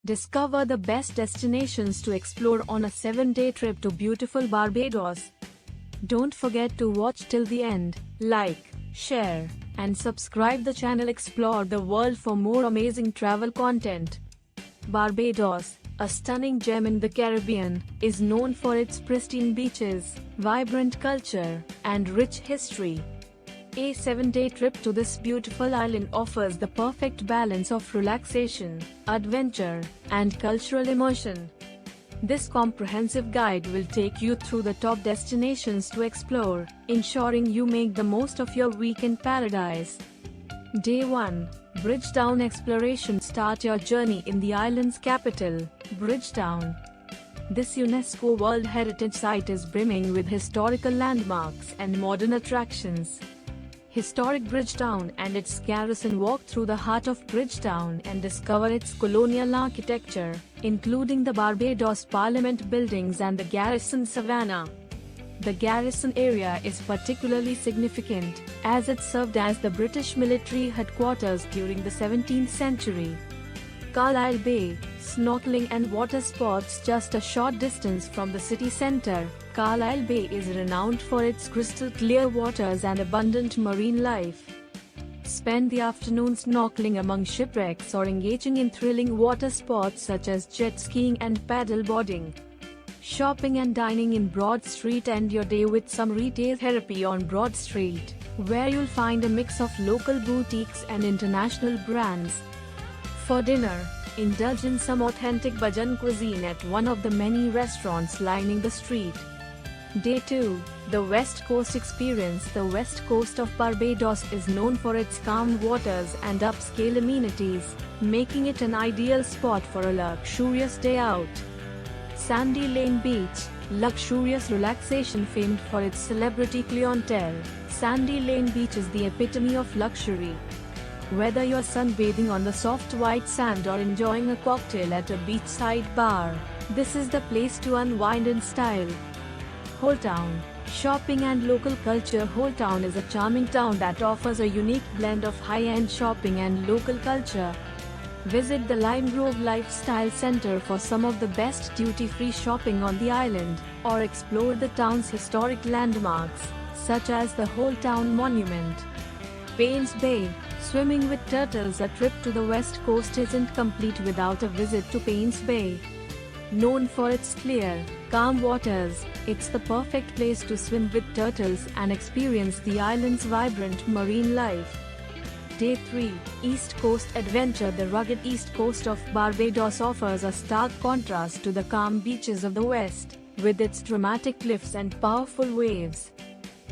Discover the best destinations to explore on a 7-day trip to beautiful Barbados. Don't forget to watch till the end, like, share, and subscribe the channel Explore the World for more amazing travel content. Barbados, a stunning gem in the Caribbean, is known for its pristine beaches, vibrant culture, and rich history. A 7-day trip to this beautiful island offers the perfect balance of relaxation, adventure, and cultural immersion. This comprehensive guide will take you through the top destinations to explore, ensuring you make the most of your weekend paradise. Day 1. Bridgetown Exploration. Start your journey in the island's capital, Bridgetown. This UNESCO World Heritage Site is brimming with historical landmarks and modern attractions. Historic Bridgetown and its garrison. Walk through the heart of Bridgetown and discover its colonial architecture, including the Barbados Parliament buildings and the Garrison Savannah. The garrison area is particularly significant, as it served as the British military headquarters during the 17th century. Carlisle Bay, snorkeling and water sports. Just a short distance from the city centre, Carlisle Bay is renowned for its crystal clear waters and abundant marine life. Spend the afternoon snorkeling among shipwrecks or engaging in thrilling water sports such as jet skiing and paddle boarding. Shopping and dining in Broad Street. End your day with some retail therapy on Broad Street, where you'll find a mix of local boutiques and international brands. For dinner, indulge in some authentic Bajan cuisine at one of the many restaurants lining the street. Day 2. The West Coast Experience. The west coast of Barbados is known for its calm waters and upscale amenities, making it an ideal spot for a luxurious day out. Sandy Lane Beach, luxurious relaxation. Famed for its celebrity clientele, Sandy Lane Beach is the epitome of luxury. Whether you're sunbathing on the soft white sand or enjoying a cocktail at a beachside bar, this is the place to unwind in style. Hole Town, shopping and local culture. Hole Town is a charming town that offers a unique blend of high-end shopping and local culture. Visit the Lime Grove Lifestyle Center for some of the best duty-free shopping on the island, or explore the town's historic landmarks, such as the Hole Town Monument. Paynes Bay, swimming with turtles. A trip to the west coast isn't complete without a visit to Paynes Bay. Known for its clear, calm waters, it's the perfect place to swim with turtles and experience the island's vibrant marine life. Day 3. East Coast Adventure. The rugged east coast of Barbados offers a stark contrast to the calm beaches of the west, with its dramatic cliffs and powerful waves.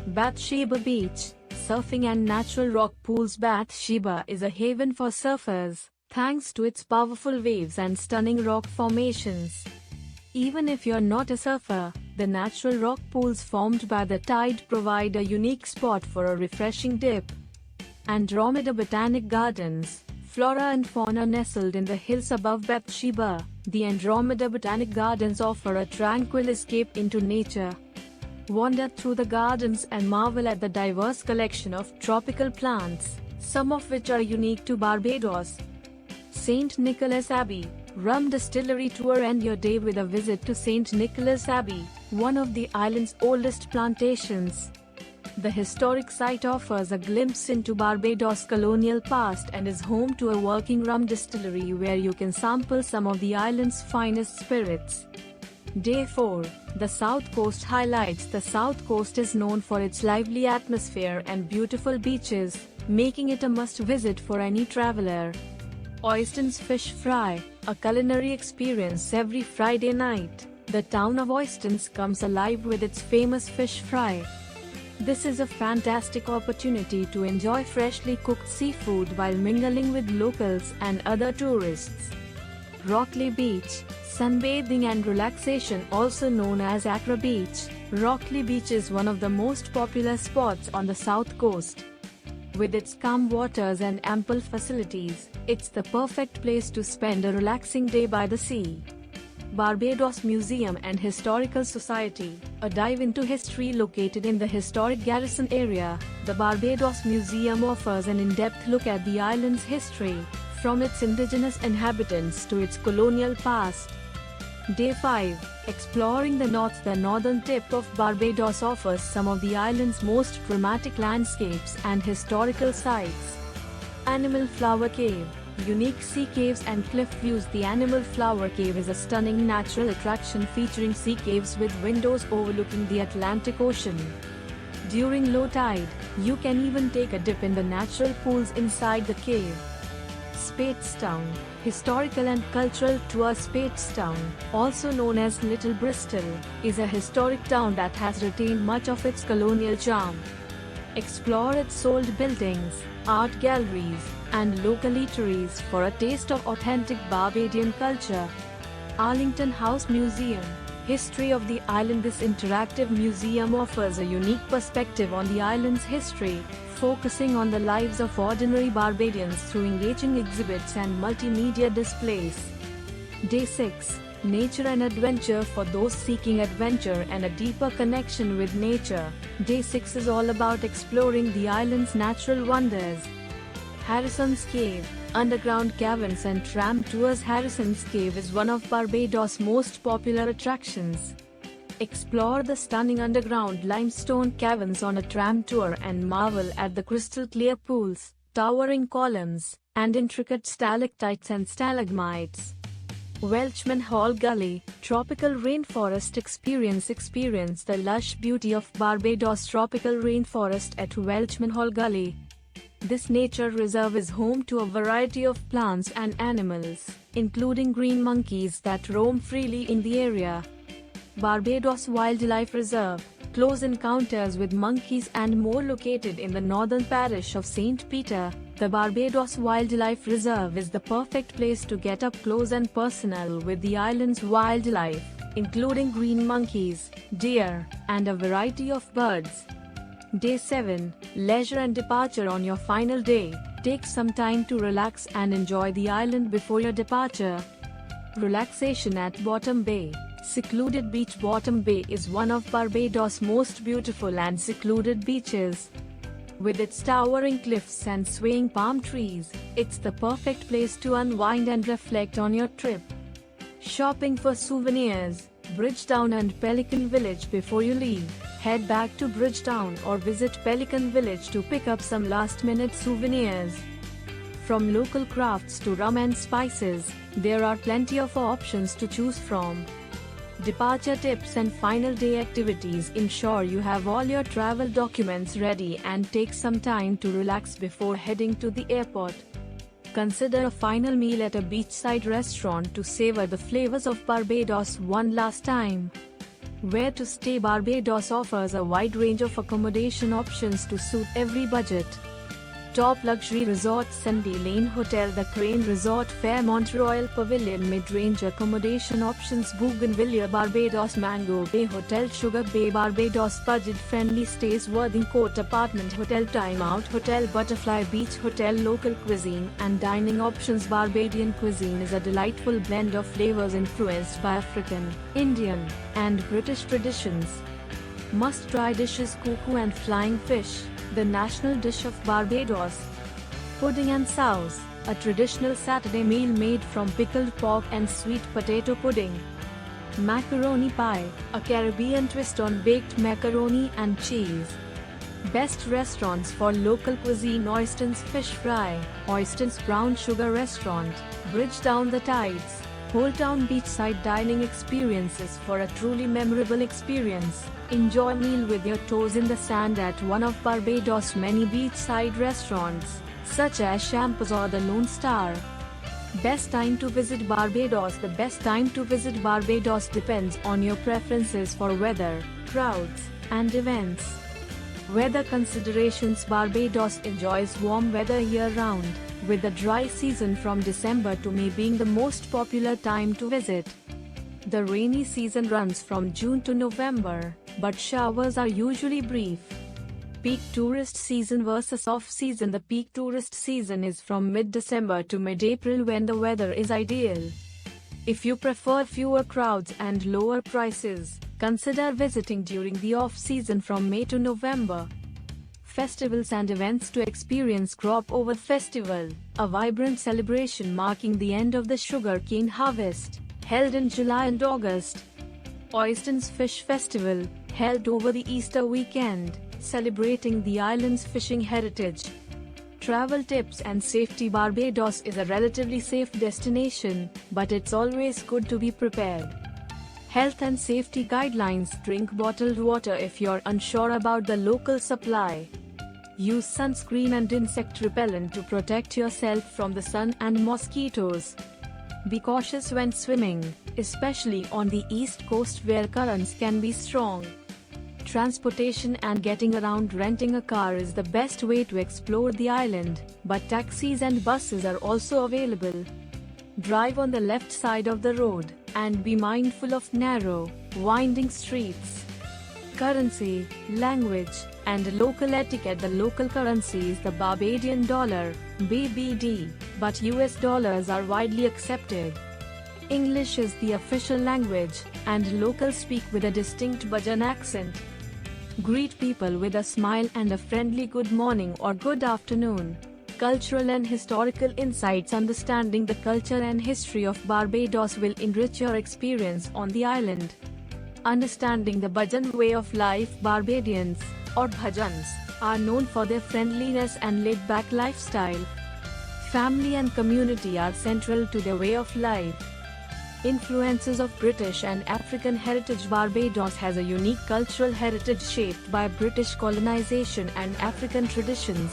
Bathsheba Beach, surfing and natural rock pools. Bathsheba is a haven for surfers, thanks to its powerful waves and stunning rock formations. Even if you're not a surfer, the natural rock pools formed by the tide provide a unique spot for a refreshing dip. Andromeda Botanic Gardens, flora and fauna nestled in the hills above Bathsheba, the Andromeda Botanic Gardens offer a tranquil escape into nature. Wander through the gardens and marvel at the diverse collection of tropical plants, some of which are unique to Barbados. St. Nicholas Abbey, rum distillery tour. End your day with a visit to St. Nicholas Abbey, one of the island's oldest plantations. The historic site offers a glimpse into Barbados' colonial past and is home to a working rum distillery where you can sample some of the island's finest spirits. Day 4. The South Coast Highlights. The South Coast is known for its lively atmosphere and beautiful beaches, making it a must-visit for any traveler. Oyston's Fish Fry, a culinary experience every Friday night. The town of Oystons comes alive with its famous fish fry. This is a fantastic opportunity to enjoy freshly cooked seafood while mingling with locals and other tourists. Rockley Beach, sunbathing and relaxation. Also known as Accra Beach, Rockley Beach is one of the most popular spots on the south coast. With its calm waters and ample facilities, it's the perfect place to spend a relaxing day by the sea. Barbados Museum and Historical Society, a dive into history. Located in the historic Garrison area, the Barbados Museum offers an in-depth look at the island's history, from its indigenous inhabitants to its colonial past. Day 5. Exploring the north. The northern tip of Barbados offers some of the island's most dramatic landscapes and historical sites. Animal Flower Cave. Unique sea caves and cliff views. The Animal Flower Cave is a stunning natural attraction featuring sea caves with windows overlooking the Atlantic Ocean. During low tide, you can even take a dip in the natural pools inside the cave. Speightstown. Historical and cultural tour. Speightstown, also known as Little Bristol, is a historic town that has retained much of its colonial charm. Explore its old buildings, art galleries, and local eateries for a taste of authentic Barbadian culture. Arlington House Museum. History of the island. This interactive museum offers a unique perspective on the island's history, focusing on the lives of ordinary Barbadians through engaging exhibits and multimedia displays. Day 6. Nature and adventure. For those seeking adventure and a deeper connection with nature, Day 6 is all about exploring the island's natural wonders. Harrison's Cave. Underground caverns and tram tours. Harrison's Cave is one of Barbados' most popular attractions. Explore the stunning underground limestone caverns on a tram tour and marvel at the crystal-clear pools, towering columns, and intricate stalactites and stalagmites. Welchman Hall Gully. Tropical rainforest experience. Experience the lush beauty of Barbados' tropical rainforest at Welchman Hall Gully. This nature reserve is home to a variety of plants and animals, including green monkeys that roam freely in the area. Barbados Wildlife Reserve. Close encounters with monkeys and more. Located in the northern parish of St. Peter, the Barbados Wildlife Reserve is the perfect place to get up close and personal with the island's wildlife, including green monkeys, deer, and a variety of birds. Day 7. Leisure and departure. On your final day, take some time to relax and enjoy the island before your departure. Relaxation at Bottom Bay. Secluded beach. Bottom Bay is one of Barbados' most beautiful and secluded beaches. With its towering cliffs and swaying palm trees, it's the perfect place to unwind and reflect on your trip. Shopping for souvenirs. Bridgetown and Pelican Village. Before you leave, head back to Bridgetown or visit Pelican Village to pick up some last-minute souvenirs. From local crafts to rum and spices, there are plenty of options to choose from. Departure tips and final day activities. Ensure you have all your travel documents ready and take some time to relax before heading to the airport. Consider a final meal at a beachside restaurant to savor the flavors of Barbados one last time. Where to stay. Barbados offers a wide range of accommodation options to suit every budget. Top luxury resorts: Sandy Lane Hotel, The Crane Resort, Fairmont Royal Pavilion. Mid-range accommodation options: Bougainvillea Barbados, Mango Bay Hotel, Sugar Bay Barbados. Budget-friendly stays: Worthing Court Apartment Hotel, Time Out Hotel, Butterfly Beach Hotel. Local cuisine and dining options: Barbadian cuisine is a delightful blend of flavors influenced by African, Indian, and British traditions. Must-try dishes: Cuckoo and Flying Fish, the national dish of Barbados. Pudding and Sauce, a traditional Saturday meal made from pickled pork and sweet potato pudding. Macaroni Pie, a Caribbean twist on baked macaroni and cheese. Best restaurants for local cuisine: Oyston's Fish Fry, Oyston's Brown Sugar Restaurant, Bridgetown. The Tides, Whole Town. Beachside dining experiences. For a truly memorable experience, enjoy a meal with your toes in the sand at one of Barbados' many beachside restaurants, such as Champers or the Lone Star. Best time to visit Barbados. The best time to visit Barbados depends on your preferences for weather, crowds, and events. Weather considerations: Barbados enjoys warm weather year-round, with the dry season from December to May being the most popular time to visit. The rainy season runs from June to November, but showers are usually brief. Peak tourist season versus off-season: The peak tourist season is from mid-December to mid-April, when the weather is ideal. If you prefer fewer crowds and lower prices, consider visiting during the off-season from May to November. festivals and events to experience Crop Over Festival, a vibrant celebration marking the end of the sugarcane harvest, held in July and August. Oyston's Fish Festival, held over the Easter weekend, celebrating the island's fishing heritage. Travel tips and safety. Barbados is a relatively safe destination, but it's always good to be prepared. Health and safety guidelines. Drink bottled water if you're unsure about the local supply. Use sunscreen and insect repellent to protect yourself from the sun and mosquitoes. Be cautious when swimming, especially on the east coast where currents can be strong. Transportation and getting around. Renting a car is the best way to explore the island, but taxis and buses are also available. Drive on the left side of the road, and be mindful of narrow, winding streets. Currency, language, and local etiquette. The local currency is the Barbadian dollar, BBD, but US dollars are widely accepted. English is the official language, and locals speak with a distinct Bajan accent. Greet people with a smile and a friendly good morning or good afternoon. Cultural and historical insights. Understanding the culture and history of Barbados will enrich your experience on the island. Understanding the Bajan way of life. Barbadians, or Bhajans, are known for their friendliness and laid-back lifestyle. Family and community are central to their way of life. Influences of British and African heritage. Barbados has a unique cultural heritage shaped by British colonization and African traditions.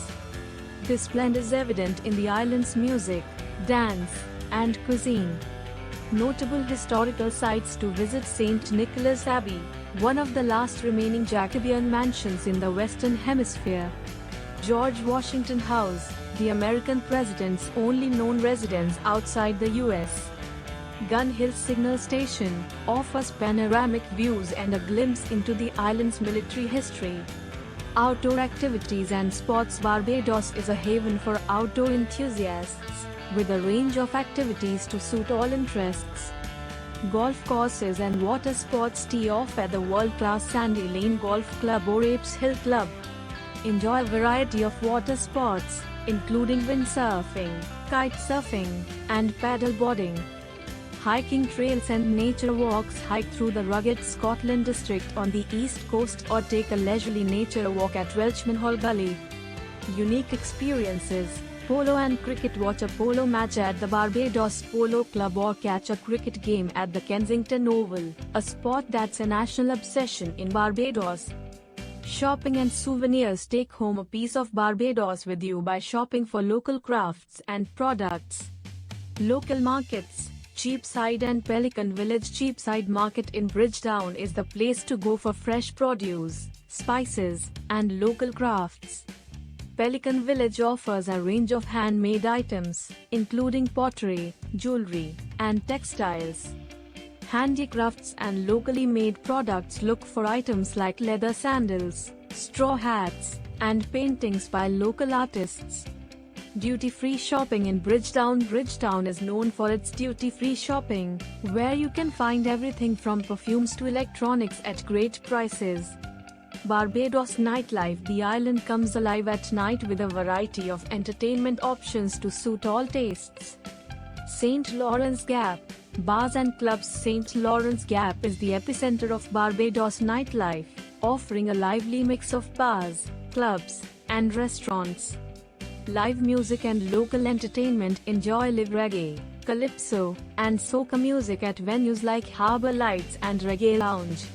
This blend is evident in the island's music, dance, and cuisine. Notable historical sites to visit. St. Nicholas Abbey, one of the last remaining Jacobean mansions in the Western Hemisphere. George Washington House, the American president's only known residence outside the US. Gun Hill Signal Station offers panoramic views and a glimpse into the island's military history. Outdoor activities and sports. Barbados is a haven for outdoor enthusiasts, with a range of activities to suit all interests. Golf courses and water sports. Tee off at the world-class Sandy Lane Golf Club or Apes Hill Club. Enjoy a variety of water sports, including windsurfing, kite surfing, and paddleboarding. Hiking trails and nature walks. Hike through the rugged Scotland district on the east coast or take a leisurely nature walk at Welshman Hall Gully. Unique experiences. Polo and cricket. Watch a polo match at the Barbados Polo Club or catch a cricket game at the Kensington Oval, a sport that's a national obsession in Barbados. Shopping and souvenirs. Take home a piece of Barbados with you by shopping for local crafts and products. Local markets. Cheapside and Pelican Village. Cheapside Market in Bridgetown is the place to go for fresh produce, spices, and local crafts. Pelican Village offers a range of handmade items, including pottery, jewelry, and textiles. Handicrafts and locally made products. Look for items like leather sandals, straw hats, and paintings by local artists. Duty-free shopping in Bridgetown. Bridgetown is known for its duty-free shopping, where you can find everything from perfumes to electronics at great prices. Barbados nightlife. The island comes alive at night with a variety of entertainment options to suit all tastes. St. Lawrence Gap. Bars and clubs. St. Lawrence Gap is the epicenter of Barbados nightlife, offering a lively mix of bars, clubs, and restaurants. Live music and local entertainment. Enjoy live reggae, calypso, and soca music at venues like Harbour Lights and Reggae Lounge.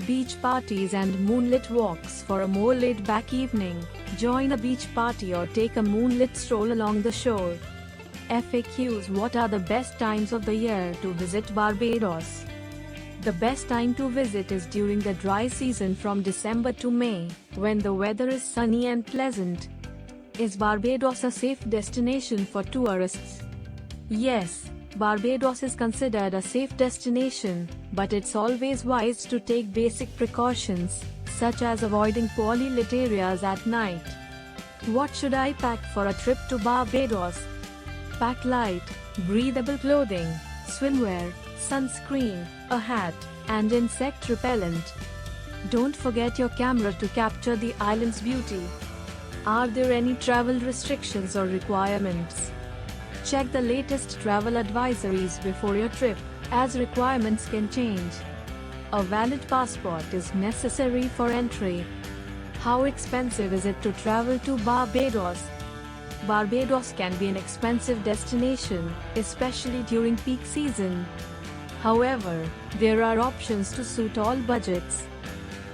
Beach parties and moonlit walks. For a more laid-back evening, join a beach party or take a moonlit stroll along the shore. FAQs. What are the best times of the year to visit Barbados? The best time to visit is during the dry season from December to May, when the weather is sunny and pleasant. Is Barbados a safe destination for tourists? Yes, Barbados is considered a safe destination, but it's always wise to take basic precautions, such as avoiding poorly lit areas at night. What should I pack for a trip to Barbados? Pack light, breathable clothing, swimwear, sunscreen, a hat, and insect repellent. Don't forget your camera to capture the island's beauty. Are there any travel restrictions or requirements? Check the latest travel advisories before your trip, as requirements can change. A valid passport is necessary for entry. How expensive is it to travel to Barbados? Barbados can be an expensive destination, especially during peak season. However, there are options to suit all budgets.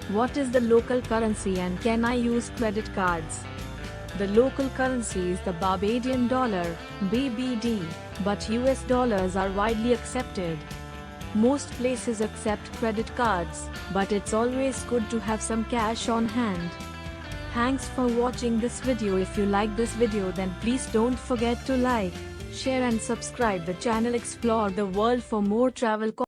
What is the local currency and can I use credit cards? The local currency is the Barbadian dollar, BBD, but US dollars are widely accepted. Most places accept credit cards, but it's always good to have some cash on hand. Thanks for watching this video. If you like this video, then please don't forget to like, share and subscribe the channel. Explore the world for more travel content.